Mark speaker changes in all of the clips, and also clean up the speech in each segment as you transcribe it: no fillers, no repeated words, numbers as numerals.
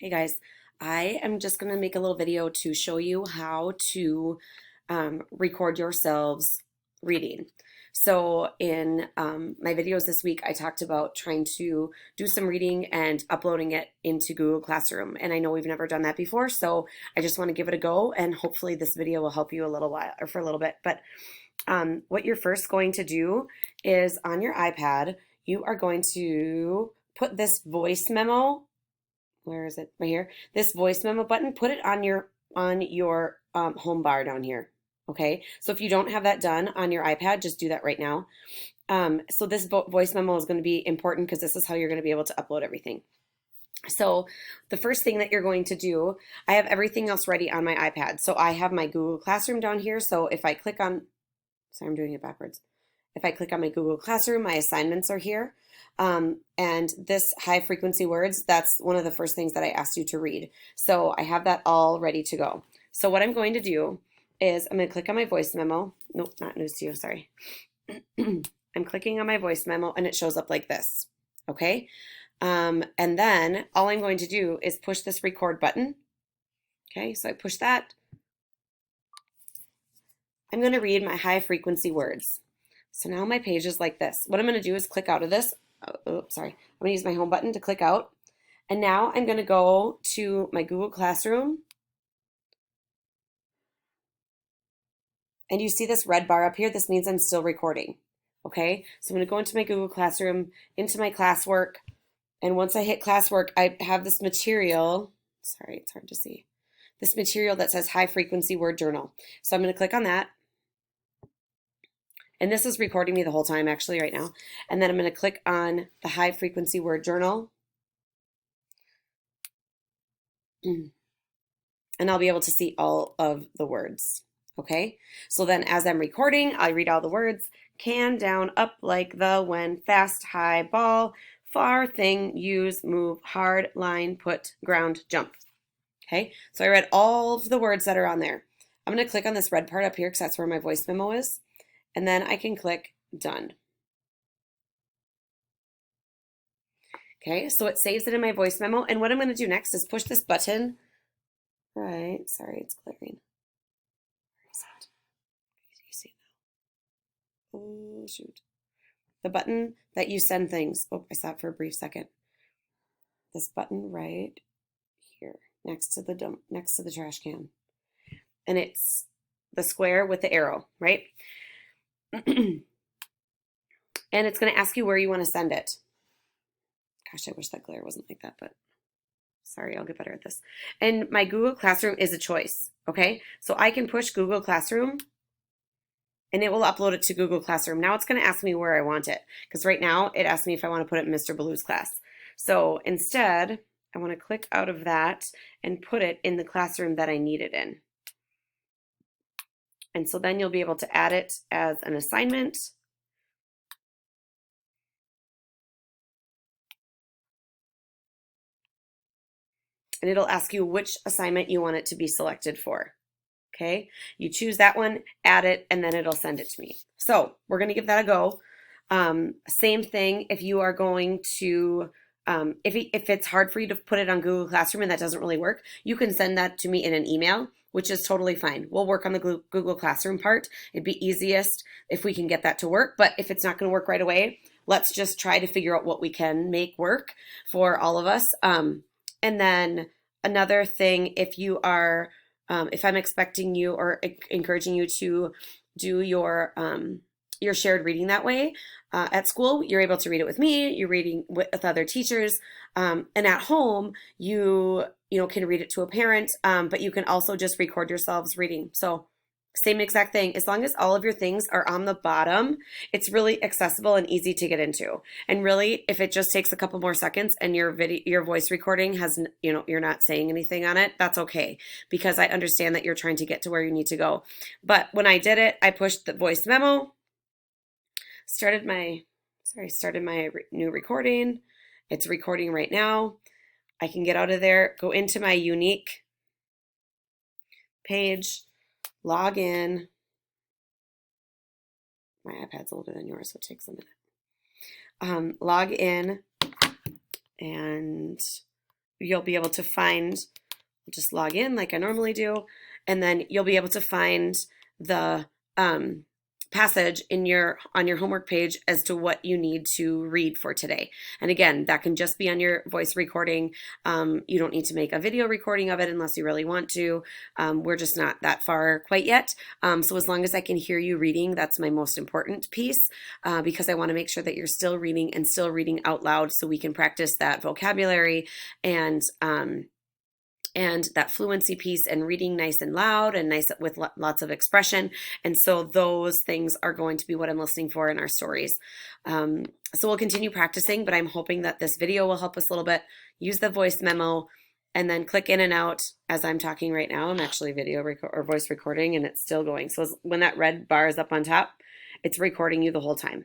Speaker 1: Hey guys, I am just going to make a little video to show you how to record yourselves reading. So in my videos this week, I talked about trying to do some reading and uploading it into Google Classroom. And I know we've never done that before, so I just want to give it a go, and hopefully this video will help you a little while or for a little bit. But what you're first going to do is on your iPad, you are going to put this voice memo. Where is it? Right here. This voice memo button, put it on your home bar down here. Okay. So if you don't have that done on your iPad, just do that right now. So this voice memo is going to be important because this is how you're going to be able to upload everything. So the first thing that you're going to do, I have everything else ready on my iPad. So I have my Google Classroom down here. So if I click on, sorry, I'm doing it backwards. If I click on my Google Classroom, my assignments are here. And this high frequency words, that's one of the first things that I asked you to read. So I have that all ready to go. So what I'm going to do is I'm going to click on my voice memo. Nope, not news to you, sorry. I'm clicking on my voice memo and it shows up like this. Okay. And then all I'm going to do is push this record button. Okay, so I push that. I'm going to read my high frequency words. So now my page is like this. What I'm going to do is click out of this. Oh, sorry. I'm going to use my home button to click out. And now I'm going to go to my Google Classroom. And you see this red bar up here? This means I'm still recording. Okay, so I'm going to go into my Google Classroom, into my classwork. And once I hit classwork, I have this material. Sorry, it's hard to see. This material that says high frequency word journal. So I'm going to click on that. And this is recording me the whole time actually right now. And then I'm going to click on the high frequency word journal. And I'll be able to see all of the words. Okay, so then as I'm recording, I read all the words. Can, down, up, like, the, when, fast, high, ball, far, thing, use, move, hard, line, put, ground, jump. Okay, so I read all of the words that are on there. I'm going to click on this red part up here because that's where my voice memo is. And then I can click done. Okay, so it saves it in my voice memo. And what I'm going to do next is push this button. Right, sorry, it's glaring. Where is it? You see now? Oh, shoot. The button that you send things. Oh, I saw it for a brief second. This button right here, next to the trash can. And it's the square with the arrow, right? And it's going to ask you where you want to send it. Gosh, I wish that glare wasn't like that, but sorry, I'll get better at this. And my Google Classroom is a choice, okay? So I can push Google Classroom and it will upload it to Google Classroom. Now it's going to ask me where I want it because right now it asks me if I want to put it in Mr. Blue's class. So instead, I want to click out of that and put it in the classroom that I need it in. And so then you'll be able to add it as an assignment. And it'll ask you which assignment you want it to be selected for. Okay, you choose that one, add it, and then it'll send it to me. So we're going to give that a go. Same thing if you are going to, if it's hard for you to put it on Google Classroom and that doesn't really work, you can send that to me in an email, which is totally fine. We'll work on the Google Classroom part. It'd be easiest if we can get that to work, but if it's not going to work right away, let's just try to figure out what we can make work for all of us. And then another thing, if you are, if I'm expecting you or encouraging you to do your shared reading that way at school, you're able to read it with me. You're reading with other teachers, and at home you can read it to a parent, but you can also just record yourselves reading. So same exact thing. As long as all of your things are on the bottom, it's really accessible and easy to get into. And really, if it just takes a couple more seconds and your voice recording has, you're not saying anything on it, that's okay, because I understand that you're trying to get to where you need to go. But when I did it, I pushed the voice memo, started my new recording. It's recording right now. I can get out of there, go into my unique page, log in. My iPad's older than yours, so it takes a minute. Log in, and you'll be able to find, I'll just log in like I normally do, and then you'll be able to find the passage in on your homework page as to what you need to read for today. And again, that can just be on your voice recording. You don't need to make a video recording of it unless you really want to. We're just not that far quite yet. So as long as I can hear you reading, that's my most important piece, because I want to make sure that you're still reading and still reading out loud so we can practice that vocabulary and that fluency piece and reading nice and loud and nice with lots of expression. And so those things are going to be what I'm listening for in our stories. So we'll continue practicing, but I'm hoping that this video will help us a little bit. Use the voice memo and then click in and out as I'm talking right now. I'm actually or voice recording, and it's still going. So when that red bar is up on top, it's recording you the whole time.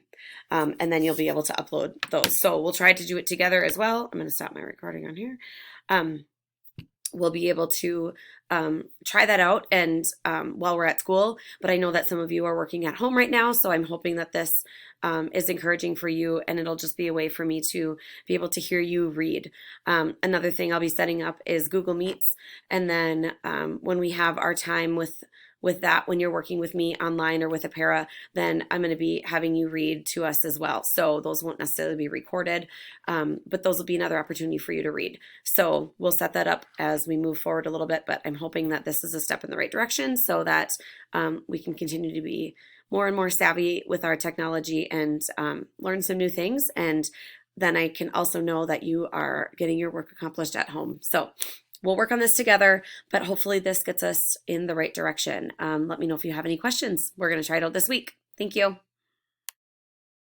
Speaker 1: And then you'll be able to upload those. So we'll try to do it together as well. I'm going to stop my recording on here. We'll be able to try that out and while we're at school, but I know that some of you are working at home right now, so I'm hoping that this is encouraging for you, and it'll just be a way for me to be able to hear you read. Another thing I'll be setting up is Google Meets, and then when we have our time with that, when you're working with me online or with a para, then I'm going to be having you read to us as well. So those won't necessarily be recorded, but those will be another opportunity for you to read. So we'll set that up as we move forward a little bit, but I'm hoping that this is a step in the right direction so that we can continue to be more and more savvy with our technology and learn some new things. And then I can also know that you are getting your work accomplished at home. So we'll work on this together, but hopefully this gets us in the right direction. Let me know if you have any questions. We're going to try it out this week. Thank you.